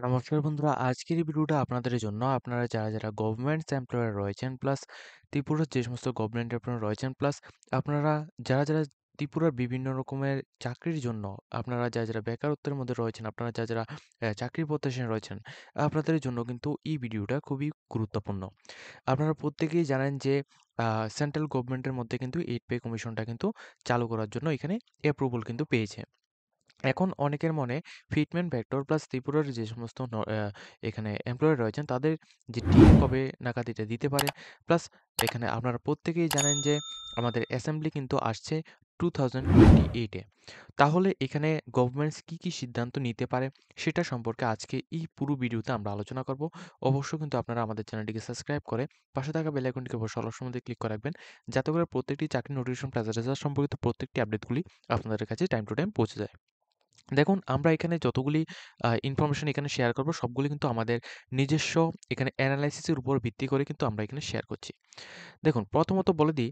নমস্কার বন্ধুরা, আজকের এই ভিডিওটা আপনাদের জন্য। আপনারা যারা গভর্নমেন্ট এমপ্লয়ার রয়েছেন, প্লাস ত্রিপুরার যে সমস্ত গভর্নমেন্ট এমপ্লয়ার রয়েছেন, প্লাস আপনারা যারা ত্রিপুরার বিভিন্ন রকমের চাকরির জন্য আপনারা যারা বেকারত্বের মধ্যে রয়েছেন, আপনারা যারা চাকরির প্রত্যাশায় রয়েছেন, আপনাদের জন্য কিন্তু এই ভিডিওটা খুবই গুরুত্বপূর্ণ। আপনারা প্রত্যেকেই জানেন যে সেন্ট্রাল গভর্নমেন্টের মধ্যে কিন্তু 8 পে কমিশনটা কিন্তু চালু করার জন্য এখানে অ্যাপ্রুভাল কিন্তু পেয়েছে। এখন অনেকের মনে ফিটমেন্ট ভেক্টর প্লাস ত্রিপুরার যে সমস্ত এখানে এমপ্লয়ি রয়েছেন তাদের যে ডিএ কবে নাগাদ এটা দিতে পারে, প্লাস এখানে আপনারা প্রত্যেকেই জানেন যে আমাদের অ্যাসেম্বলি কিন্তু আসছে 2028-এ। তাহলে এখানে গভর্নমেন্টস কি সিদ্ধান্ত নিতে পারে সেটা সম্পর্কে আজকে এই পুরো ভিডিওতে আমরা আলোচনা করব। অবশ্যই কিন্তু আপনারা আমাদের চ্যানেলটিকে সাবস্ক্রাইব করে পাশে থাকা বেল আইকনটিকে অবশ্যই অলস মধ্যে ক্লিক করে রাখবেন, যাতে করে প্রত্যেকটি চাকরি নোটিফিকেশন প্লাস রেজাল্ট সম্পর্কিত প্রত্যেকটি আপডেটগুলি আপনাদের কাছে টাইম টু টাইম পৌঁছে যায়। দেখুন, আমরা এখানে যতগুলি ইনফরমেশন এখানে শেয়ার করব সবগুলি কিন্তু আমাদের নিজস্ব এখানে এনালাইসিসের উপর ভিত্তি করে কিন্তু আমরা এখানে শেয়ার করছি। দেখুন, প্রথমত বলে দিই,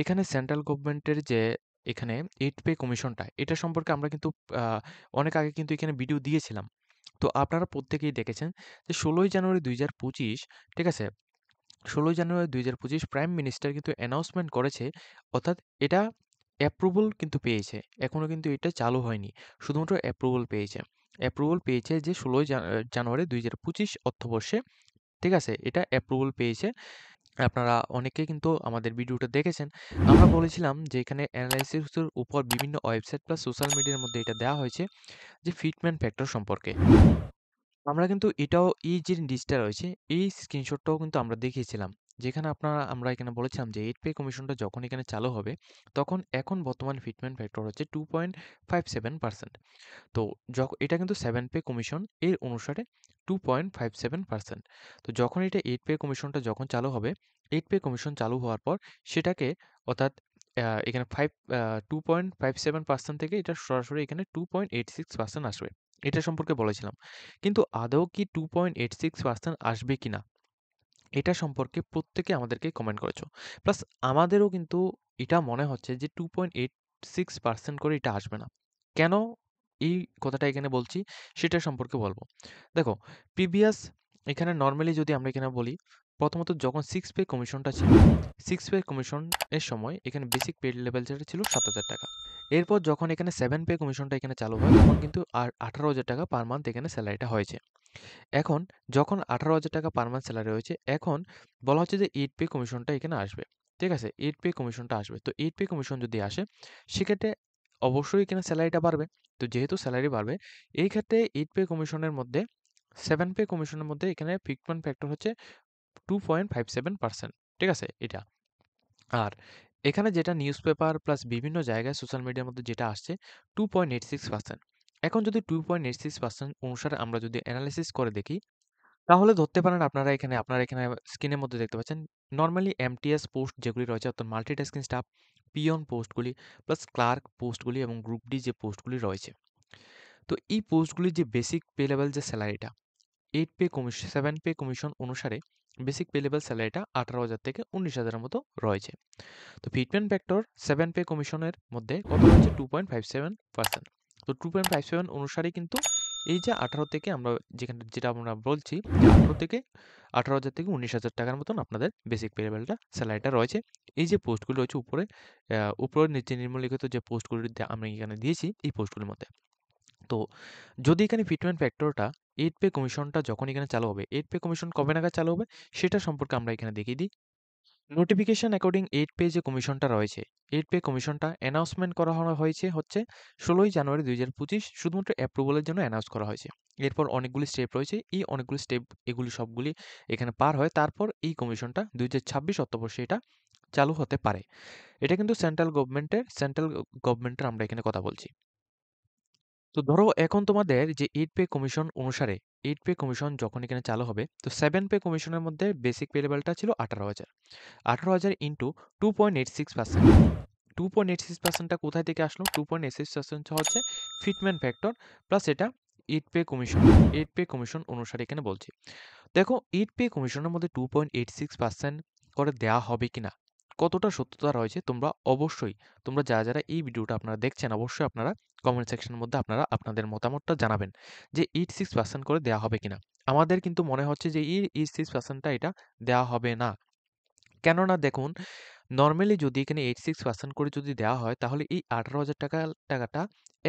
এখানে সেন্ট্রাল গভর্নমেন্টের যে এখানে 8 পে কমিশনটা, এটা সম্পর্কে আমরা কিন্তু আ অনেক আগে কিন্তু এখানে ভিডিও দিয়েছিলাম। তো আপনারা প্রত্যেকেই দেখেছেন যে 16ই জানুয়ারি 2025, ঠিক আছে? 16ই জানুয়ারি 2025 প্রাইম মিনিস্টার কিন্তু অ্যানাউন্সমেন্ট করেছে, অর্থাৎ এটা অ্যাপ্রুভাল কিন্তু পেয়েছে। এখনো কিন্তু এটা চালু হয়নি। শুধুমাত্র অ্যাপ্রুভাল পেয়েছে। অ্যাপ্রুভাল পেয়েছে যে 16ই জানুয়ারি 2025 অর্থবর্ষে, ঠিক আছে? এটা অ্যাপ্রুভাল পেয়েছে। আপনারা অনেকেই কিন্তু আমাদের ভিডিওটা দেখেছেন। আমরা বলেছিলাম যে এখানে এনালাইসিসের উপর বিভিন্ন ওয়েবসাইট প্লাস সোশ্যাল মিডিয়ার মধ্যে এটা দেওয়া হয়েছে যে ফিটমেন্ট ফ্যাক্টর সম্পর্কে। আমরা কিন্তু এটাও, এই যে লিস্টটা রয়েছে, এই স্ক্রিনশটটাও কিন্তু আমরা দেখিয়েছিলাম। যেখানে আমরা এখানে বলেছিলাম যে 8 পে কমিশনটা যখন এখানে চালু হবে, তখন এখন বর্তমান ফিটমেন্ট ফ্যাক্টর হচ্ছে 2.57%। তো এটা কিন্তু 7 পে কমিশন এর অনুসারে 2.57%। তো যখন এটা 8 পে কমিশনটা যখন চালু হবে, 8 পে কমিশন চালু হওয়ার পর সেটাকে, অর্থাৎ এখানে 2.57% থেকে এটা সরাসরি এখানে 2.86% আসবে। এটা সম্পর্কে বলেছিলাম। কিন্তু আদৌ কি 2.86% আসবে কিনা? এটা সম্পর্কে প্রত্যেকে আমাদেরকে কমেন্ট করেছো। প্লাস আমাদেরও কিন্তু এটা মনে হচ্ছে যে 2.86% করে এটা আসবে না। কেন এই কথাটা এখানে বলছি সেটা সম্পর্কে বলবো। দেখো, প্রিভিয়াস এখানে নরমালি যদি আমরা এখানে বলি, প্রথমত যখন 6 পে কমিশনটা ছিল, 6 পে কমিশন এর সময় এখানে বেসিক পে লেভেল যেটা ছিল ৳৭,০০০। এরপর যখন এখানে 7 পে কমিশনটা এখানে চালু হয়, তখন কিন্তু আর ৳18,০০০ পার মান্থ এখানে সেলারিটা হয়েছে। এখন যখন ৳18,০০০ পার মান্থ সেলারি হয়েছে, এখন বলা হচ্ছে যে 8 পে কমিশনটা এখানে আসবে। ঠিক আছে? 8 পে কমিশনটা আসবে। তো 8 পে কমিশন যদি আসে, সেক্ষেত্রে অবশ্যই এখানে সেলারিটা বাড়বে। তো যেহেতু সেলারি বাড়বে, এই ক্ষেত্রে 8 পে কমিশনের মধ্যে 7 পে কমিশনের মধ্যে এখানে ফিটমেন্ট ফ্যাক্টর হচ্ছে 2.57%। ঠিক আছে? এটা। আর এখানে যেটা নিউজপেপার প্লাস বিভিন্ন জায়গায় সোশ্যাল মিডিয়ার মধ্যে যেটা আসছে 2.86%। এখন যদি 2.86% অনুসারে আমরা যদি এনালাইসিস করে দেখি, তাহলে ধরতে পারেন আপনারা এখানে স্ক্রিনের মধ্যে দেখতে পাচ্ছেন নরমালি এমটিএস পোস্ট যেগুলি রয়েছে, অর্থাৎ মাল্টিটাস্কিং স্টাফ, পিয়ন পোস্টগুলি, প্লাস ক্লার্ক পোস্টগুলি এবং গ্রুপ ডি যে পোস্টগুলি রয়েছে। তো এই পোস্টগুলির যে বেসিক পে লেভেল যে স্যালারিটা, 8 পে কমিশন 7 পে কমিশন অনুসারে বেসিক পে লেভেল স্যালারিটা 18,000 থেকে 19,000 এর মতো রয়েছে। তো ফিটমেন্ট ভেক্টর 7 পে কমিশনের মধ্যে কত রয়েছে? 2.57%। তো 2.57 অনুসারে কিন্তু এই যে 18 থেকে আমরা যেটা আমরা বলছি যে 18 থেকে 18,000 থেকে 19,000 টাকার মতন আপনাদের বেসিক পে লেভেলটা স্যালারিটা রয়েছে। এই যে পোস্টগুলো রয়েছে উপরে নিচে নিম্নলিখিত যে পোস্টগুলি আমি এখানে দিয়েছি এই পোস্টগুলির মধ্যে। তো যদি এখানে ফিটমেন্ট ফ্যাক্টরটা 8 পে কমিশনটা যখন এখানে চালু হবে, 8 পে কমিশন কবে নাগাদ চালু হবে সেটা সম্পর্কে আমরা এখানে দেখিয়ে দিই। নোটিফিকেশন অ্যাকর্ডিং 8 পে যে কমিশনটা রয়েছে, 8 পে কমিশনটা অ্যানাউন্সমেন্ট করা হয়েছে হচ্ছে 16ই জানুয়ারি 2025, শুধুমাত্র অ্যাপ্রুভালের জন্য অ্যানাউন্স করা হয়েছে। এরপর অনেকগুলি স্টেপ রয়েছে। এই অনেকগুলি স্টেপ, এগুলি সবগুলি এখানে পার হয়। তারপর এই কমিশনটা 2026 অর্থবর্ষে এটা চালু হতে পারে। এটা কিন্তু সেন্ট্রাল গভর্নমেন্টের আমরা এখানে কথা বলছি। তো ধরো এখন তোমাদের যে 8 পে কমিশন অনুসারে 8 পে কমিশন যখন এখানে চালু হবে, তো 7 পে কমিশনের মধ্যে বেসিক পে লেভেলটা ছিল 18,000। 18,000 ইন্টু 2.86%। 2.86% টা কোথায় থেকে আসলো? 2.86% হচ্ছে ফিটমেন্ট ফ্যাক্টর প্লাস এটা 8 পে কমিশন। 8 পে কমিশন অনুসারে এখানে বলছি। দেখো, 8 পে কমিশনের মধ্যে 2.86% করে দেয়া হবে কিনা? কতটা সত্যতা রয়েছে তোমরা যারা এই ভিডিওটা আপনারা দেখছেন অবশ্যই আপনারা কমেন্ট সেকশনের মধ্যে আপনারা আপনাদের মতামতটা জানাবেন যে 86% করে দেয়া হবে কিনা। আমাদের কিন্তু মনে হচ্ছে যে এই 86% টা এটা দেয়া হবে না। কেননা দেখুন নরমালি যদি এখানে 86% করে যদি দেওয়া হয় তাহলে এই 18,000 টাকাটা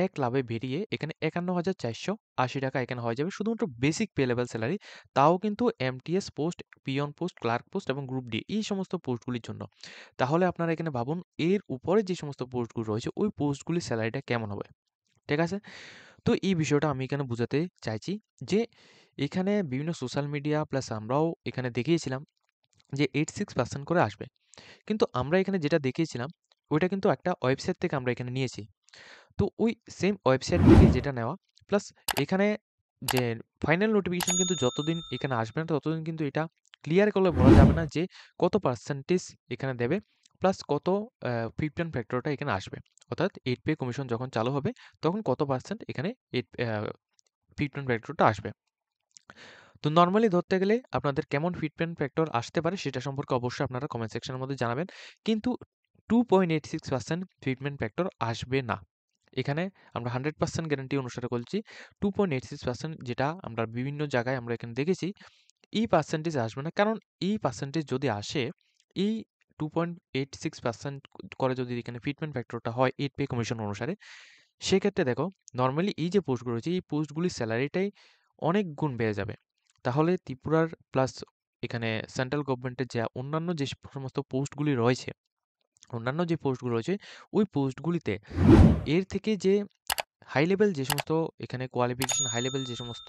এক লাভে বেরিয়ে এখানে 51,480 টাকা এখানে হয়ে যাবে শুধুমাত্র বেসিক পে লেভেল স্যালারি। তাও কিন্তু MTS post, peon post, clerk post এবং গ্রুপ ডি এই সমস্ত পোস্টগুলির জন্য। তাহলে আপনারা এখানে ভাবুন এর উপরে যে সমস্ত পোস্টগুলো রয়েছে ওই পোস্টগুলির স্যালারিটা কেমন হবে। ঠিক আছে? তো এই বিষয়টা আমি এখানে বুঝাতে চাইছি যে এখানে বিভিন্ন সোশ্যাল মিডিয়া প্লাস আমরাও এখানে দেখিয়েছিলাম যে 86% করে আসবে। কিন্তু আমরা এখানে যেটা দেখিয়েছিলাম ওইটা কিন্তু একটা ওয়েবসাইট থেকে আমরা এখানে নিয়েছি। তো ওই সেম ওয়েবসাইট থেকে যেটা নেওয়া প্লাস এখানে যে ফাইনাল নোটিফিকেশন কিন্তু যতদিন এখানে আসবে না ততদিন কিন্তু এটা ক্লিয়ার করলে বলা যাবে না যে কত পার্সেন্টেজ এখানে দেবে প্লাস কত ফিফথ অ্যান্ড ফ্যাক্টরটা এখানে আসবে। অর্থাৎ 8 পে কমিশন যখন চালু হবে তখন কত পার্সেন্ট এখানে ফিফথ অ্যান্ড ফ্যাক্টরটা আসবে। তো নরমালি ধরতে গেলে আপনাদের কেমন ফিটমেন্ট ফ্যাক্টর আসতে পারে সেটা সম্পর্কে অবশ্যই আপনারা কমেন্ট সেকশনের মধ্যে জানাবেন। কিন্তু 2.86% ফিটমেন্ট ফ্যাক্টর আসবে না। এখানে আমরা 100% গ্যারান্টি অনুসারে বলছি 2.86% যেটা আমরা বিভিন্ন জায়গায় আমরা এখানে দেখেছি এই পার্সেন্টেজ আসবে না। কারণ এই পার্সেন্টেজ যদি আসে এই 2.86% করে যদি এখানে ফিটমেন্ট ফ্যাক্টরটা হয় 8 পে কমিশন অনুসারে সেক্ষেত্রে দেখো নরমালি এই যে পোস্টগুলো রয়েছে এই পোস্টগুলির স্যালারিটাই অনেক গুণ বেড়ে যাবে। তাহলে ত্রিপুরার প্লাস এখানে সেন্ট্রাল গভর্নমেন্টের যে অন্যান্য যে সমস্ত পোস্টগুলি রয়েছে, অন্যান্য যে পোস্টগুলো রয়েছে ওই পোস্টগুলিতে এর থেকে যে হাই লেভেল যে সমস্ত এখানে কোয়ালিফিকেশন হাই লেভেল যে সমস্ত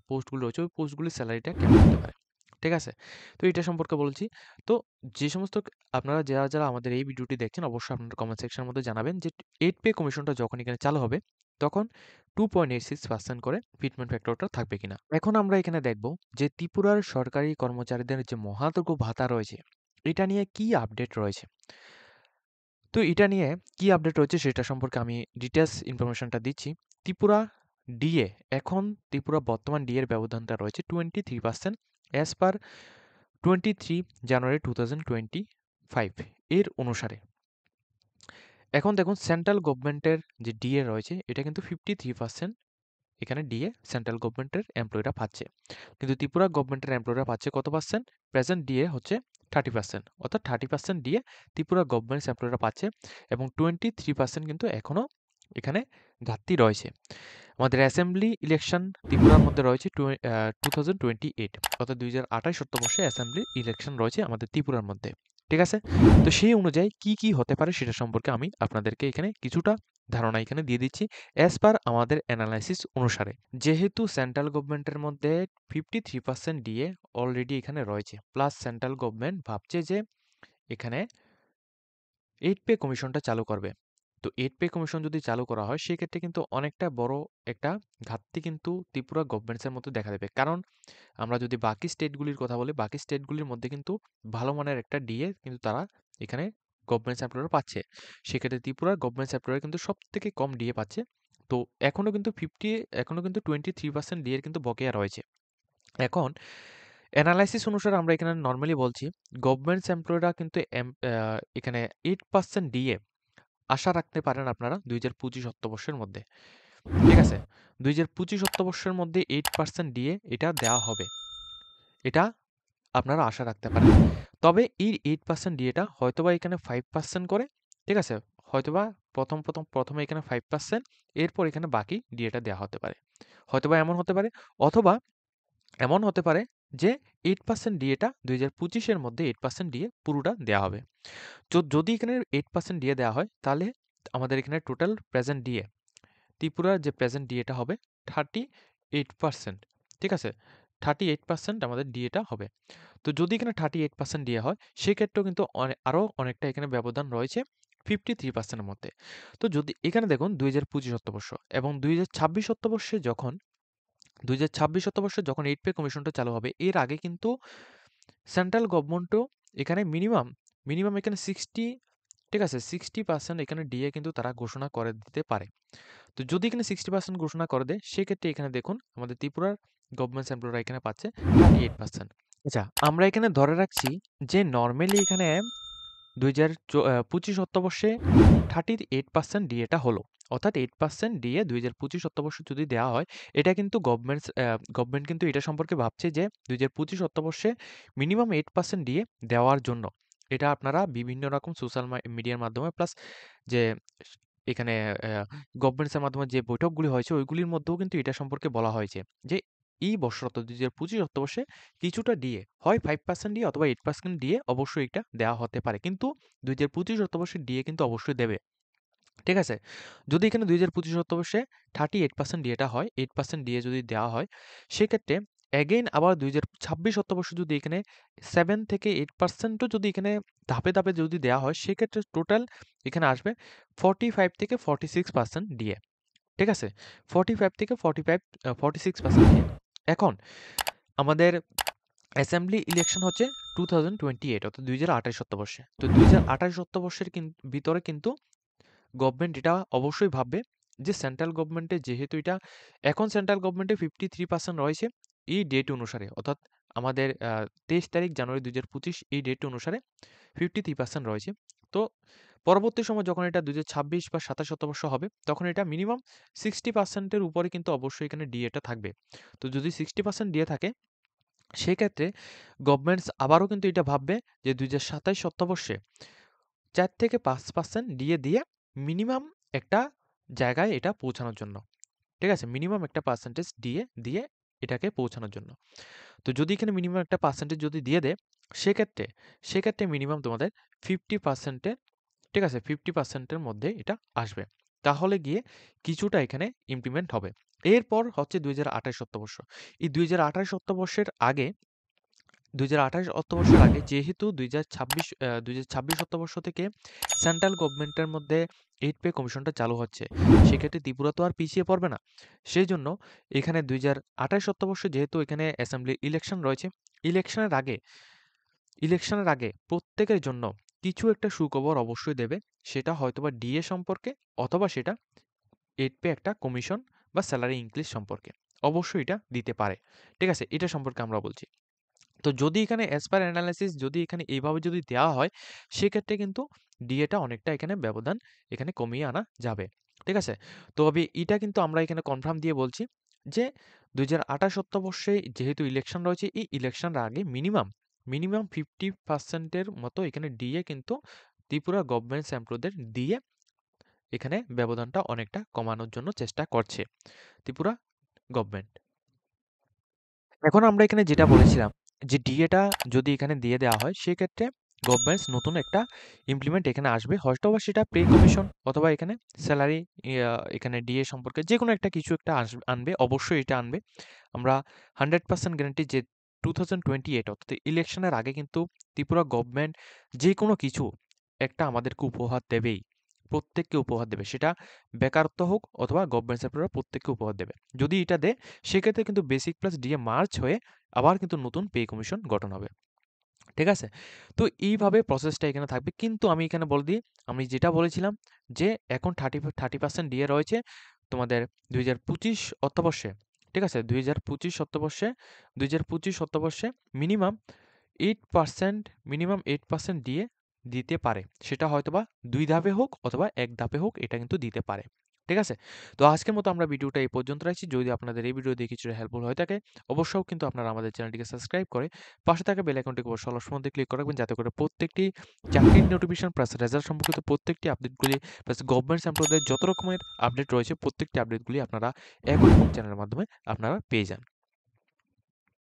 পোস্টগুলো রয়েছে ওই পোস্টগুলির স্যালারিটা কেমন হতে পারে। ঠিক আছে? তো এটা সম্পর্কে বলছি। তো যে সমস্ত আপনারা যারা আমাদের এই ভিডিওটি দেখছেন অবশ্যই আপনারা কমেন্ট সেকশনের মধ্যে জানাবেন যে 8 পে কমিশনটা যখন এখানে চালু হবে তখন 2.86% করে ফিটমেন্ট ফ্যাক্টরটা থাকবে কিনা। এখন আমরা এখানে দেখব যে ত্রিপুরার সরকারি কর্মচারীদের যে মহার্ঘ ভাতা রয়েছে এটা নিয়ে কি আপডেট রয়েছে। তো এটা নিয়ে কি আপডেট রয়েছে সেটা সম্পর্কে আমি ডিটেলস ইনফরমেশনটা দিচ্ছি। ত্রিপুরা ডিএ এখন ত্রিপুরা বর্তমান ডিএ এর ব্যবধানটা রয়েছে 23% অ্যাজ পার 23 জানুয়ারি 2025 এর অনুসারে। এখন দেখুন সেন্ট্রাল গভর্নমেন্টের যে ডিএ রয়েছে এটা কিন্তু 53% এখানে ডিএ সেন্ট্রাল গভর্নমেন্টের এমপ্লয়িরা পাচ্ছে। কিন্তু ত্রিপুরা গভর্নমেন্টের এমপ্লয়িরা পাচ্ছে কত পার্সেন্ট? প্রেজেন্ট ডিএ হচ্ছে 30%, অর্থাৎ 30% ডিএ ত্রিপুরা গভর্নমেন্টস এমপ্লয়িরা পাচ্ছে এবং 23% কিন্তু এখনও এখানে ঘাটতি রয়েছে। আমাদের অ্যাসেম্বলি ইলেকশন ত্রিপুরার মধ্যে রয়েছে 2028, অর্থাৎ 2028 অর্থবর্ষে অ্যাসেম্বলি ইলেকশন রয়েছে আমাদের ত্রিপুরার মধ্যে। ঠিক আছে? তো সেই অনুযায়ী কি হতে পারে সেটা সম্পর্কে আমি আপনাদেরকে এখানে কিছুটা ধারণা এখানে দিয়ে দিচ্ছি অ্যাজ পার আমাদের অ্যানালাইসিস অনুসারে। যেহেতু সেন্ট্রাল গভর্নমেন্টের মধ্যে 53% ডিএ অলরেডি এখানে রয়েছে প্লাস সেন্ট্রাল গভর্নমেন্ট ভাবছে যে এখানে 8 পে কমিশনটা চালু করবে। তো 8 পে কমিশন যদি চালু করা হয় সেক্ষেত্রে কিন্তু অনেকটা বড় একটা ঘাটতি কিন্তু ত্রিপুরা গভর্নমেন্টসের মধ্যে দেখা দেবে। কারণ আমরা যদি বাকি স্টেটগুলির কথা বলি, বাকি স্টেটগুলির মধ্যে কিন্তু ভালো মানের একটা ডিএ কিন্তু তারা এখানে গভর্নমেন্ট এমপ্লয়ার পাচ্ছে। সেক্ষেত্রে ত্রিপুরার গভর্নমেন্ট এমপ্লয়ার কিন্তু সবথেকে কম ডিএ পাচ্ছে। তো এখনো কিন্তু 23% ডিএর কিন্তু বকেয়া রয়েছে। এখন অ্যানালাইসিস অনুসারে আমরা এখানে নরমালি বলছি গভর্নমেন্ট এমপ্লয়িরা কিন্তু এখানে 8% ডিএ আশা রাখতে পারেন আপনারা 2025 অর্থবর্ষের মধ্যে। ঠিক আছে? 2025 অর্থবর্ষের মধ্যে 8% ডিএ এটা দেওয়া হবে। এটা আপনারা আশা রাখতে পারেন। তবে এই 8% ডিএটা হয়তোবা এখানে 5% করে, ঠিক আছে? হয়তোবা প্রথমে এখানে 5% এরপর এখানে বাকি ডিএটা দেওয়া হতে পারে। হয়তোবা এমন হতে পারে অথবা এমন হতে পারে যে 8% ডিএটা 2025 এর মধ্যে 8% ডিএ পুরোটা দেওয়া হবে। যদি এখানে 8% ডিএ দেওয়া হয় তাহলে আমাদের এখানে টোটাল প্রেজেন্ট ডিএ ত্রিপুরার যে প্রেজেন্ট ডিএটা হবে 38%। ঠিক আছে? 38% আমাদের ডিএটা হবে। তো যদি এখানে 38% ডিএ হয় সেক্ষেত্রেও কিন্তু আরও অনেকটা এখানে ব্যবধান রয়েছে 53% এর মধ্যে। তো যদি এখানে দেখুন 2025 অর্থবর্ষ এবং 2026 অর্থবর্ষে যখন 8 পে কমিশনটা চালু হবে এর আগে কিন্তু সেন্ট্রাল গভর্নমেন্টও এখানে মিনিমাম এখানে 60, ঠিক আছে? 60% এখানে ডিএ কিন্তু তারা ঘোষণা করে দিতে পারে। তো যদি এখানে 60% ঘোষণা করে দেয় সেক্ষেত্রে এখানে দেখুন আমাদের ত্রিপুরার গভর্নমেন্ট এমপ্লয়িরা এখানে পাচ্ছে 38%। আচ্ছা আমরা এখানে ধরে রাখছি যে নরমালি এখানে 2025 অর্থবর্ষে 38% ডিএটা হলো। অর্থাৎ 8% ডিএ 2025 অর্থবর্ষে যদি দেওয়া হয়, এটা কিন্তু গভর্নমেন্ট কিন্তু এটা সম্পর্কে ভাবছে যে 2025 অর্থবর্ষে মিনিমাম 8% ডিএ দেওয়ার জন্য। এটা আপনারা বিভিন্ন রকম সোশ্যাল মিডিয়ার মাধ্যমে প্লাস যে এখানে গভর্নমেন্টসের মাধ্যমে যে বৈঠকগুলি হয়েছে ওইগুলির মধ্যেও কিন্তু এটা সম্পর্কে বলা হয়েছে যে এই বর্ষ অর্থাৎ 2025 অর্থবর্ষে কিছুটা ডিএ হয় 5% ডিএ অথবা 8% ডিএ অবশ্যই এটা দেওয়া হতে পারে, কিন্তু 2025 অর্থবর্ষে ডিএ কিন্তু অবশ্যই দেবে। ঠিক আছে? যদি এখানে 2025 অর্থবর্ষে 38% ডিএটা হয়, 8% ডিএ যদি দেওয়া হয়, সেক্ষেত্রে এগেইন আবার 2026 অর্থবর্ষে যদি এখানে 7 থেকে 8%ও যদি এখানে ধাপে, ধাপে যদি দেওয়া হয়, সেক্ষেত্রে টোটাল এখানে আসবে 45 থেকে 46% ডিএ। ঠিক আছে? 45 থেকে 46% ডিএ। এখন আমাদের অ্যাসেম্বলি ইলেকশন হচ্ছে 2028 অর্থাৎ 2028 অর্থবর্ষে। তো 2028 অর্থবর্ষের ভিতরে কিন্তু গভর্নমেন্ট এটা অবশ্যই ভাববে যে সেন্ট্রাল গভর্নমেন্টের যেহেতু এটা এখন সেন্ট্রাল গভর্নমেন্টে 53% রয়েছে এই ডেট অনুসারে, অর্থাৎ আমাদের 23 তারিখ জানুয়ারি 2025 এই ডেট অনুসারে 53% রয়েছে। তো পরবর্তী সময় যখন এটা 2026 বা 27 শতবর্ষ হবে তখন এটা মিনিমাম 60%-এর উপরে কিন্তু অবশ্যই এখানে ডিএটা থাকবে। তো যদি 60% ডিএ থাকে সেক্ষেত্রে গভর্নমেন্টস আবারও কিন্তু এটা ভাববে যে 2027 অর্থবর্ষে 4 থেকে 5% ডিএ দিয়ে মিনিমাম একটা জায়গায় এটা পৌঁছানোর জন্য। ঠিক আছে? মিনিমাম একটা পার্সেন্টেজ ডিএ দিয়ে এটাকে পৌঁছানোর জন্য। তো যদি এখানে মিনিমাম একটা পার্সেন্টেজ যদি দিয়ে দেয় সেক্ষেত্রে মিনিমাম তোমাদের 50% এর, ঠিক আছে? 50% এর মধ্যে এটা আসবে। তাহলে গিয়ে কিছুটা এখানে ইমপ্লিমেন্ট হবে। এরপর হচ্ছে 2028 অর্থবর্ষ। এই 2028 অর্থবর্ষের আগে 2028 অর্থবর্ষের আগে যেহেতু 2026 অর্থবর্ষ থেকে সেন্ট্রাল গভর্নমেন্টের মধ্যে 8 পে কমিশনটা চালু হচ্ছে, সেক্ষেত্রে ত্রিপুরা তো আর পিছিয়ে পড়বে না। সেই জন্য এখানে 2028 অর্থবর্ষে যেহেতু এখানে অ্যাসেম্বলি ইলেকশন রয়েছে, ইলেকশনের আগে ইলেকশনের আগে প্রত্যেকের জন্য কিছু একটা সুখবর অবশ্যই দেবে। সেটা হয়তোবা ডিএ সম্পর্কে অথবা সেটা 8 পে একটা কমিশন বা স্যালারি ইনক্রিজ সম্পর্কে। অবশ্যই এটা দিতে পারে। ঠিক আছে? এটা সম্পর্কে আমরা বলছি। তো যদি এখানে অ্যাজ পার অ্যানালাইসিস যদি এখানে এইভাবে যদি দেওয়া হয়, সেক্ষেত্রে কিন্তু ডিএটা অনেকটা এখানে ব্যবধান এখানে কমিয়ে আনা যাবে। ঠিক আছে? তবে এটা কিন্তু আমরা এখানে কনফার্ম দিয়ে বলছি যে 2028 অর্থবর্ষে যেহেতু ইলেকশন রয়েছে, এই ইলেকশনের আগে মিনিমাম 50% এর মতো এখানে ডিএ কিন্তু ত্রিপুরা গভর্নমেন্ট এমপ্লয়ীদের দিয়ে এখানে ব্যবধানটা অনেকটা কমানোর জন্য চেষ্টা করছে ত্রিপুরা গভর্নমেন্ট। এখন আমরা এখানে যেটা বলেছিলাম যে ডিএটা যদি এখানে দিয়ে দেওয়া হয় সেক্ষেত্রে গভর্নমেন্টস নতুন একটা ইমপ্লিমেন্ট এখানে আসবে, হয়তোবা সেটা পে কমিশন অথবা এখানে স্যালারি এখানে ডিএ সম্পর্কে যে কোনো একটা কিছু একটা আনবে, অবশ্যই এটা আনবে। আমরা 100% গ্যারান্টি যে 2028 অর্থাৎ ইলেকশনের আগে কিন্তু ত্রিপুরা গভর্নমেন্ট যে কোনো কিছু একটা আমাদেরকে উপহার দেবেই, প্রত্যেককে উপহার দেবে, সেটা বেকারত্ব হোক অথবা গভর্নমেন্ট সেক্টররা প্রত্যেককে উপহার দেবে। যদি এটা দেয় সেক্ষেত্রে কিন্তু বেসিক প্লাস ডিএ মার্চ হয়ে আবার কিন্তু নতুন পে কমিশন গঠন হবে। ঠিক আছে? তো এইভাবে প্রসেসটা এখানে থাকবে। কিন্তু আমি এখানে বলে দিই, আমি যেটা বলেছিলাম যে এখন 30% ডিএ রয়েছে তোমাদের 2025 অর্থবর্ষে। ঠিক আছে? 2025 অর্থবর্ষে মিনিমাম 8% ডিএ দিতে পারে। সেটা হয়তোবা 2 ধাপে হোক অথবা 1 ধাপে হোক এটা কিন্তু দিতে পারে। ঠিক আছে? তো আজকের মতো আমরা ভিডিওটা এই পর্যন্ত রাখছি। যদি আপনাদের এই ভিডিও দেখে কিছুটা হেল্পফুল হয়ে থাকে, অবশ্যই কিন্তু আপনারা আমাদের চ্যানেলটিকে সাবস্ক্রাইব করে পাশে থাকা বেল আইকনটিকে অবশ্যই অল অপশন মধ্যে ক্লিক করে রাখবেন, যাতে করে প্রত্যেকটি চাকরির নোটিফিকেশন প্লাস রেজাল্ট সম্পর্কিত প্রত্যেকটি আপডেটগুলি প্লাস গভর্নমেন্ট এমপ্লয়ীদের যত রকমের আপডেট রয়েছে প্রত্যেকটি আপডেটগুলি আপনারা একই চ্যানেলের মাধ্যমে আপনারা পেয়ে যান।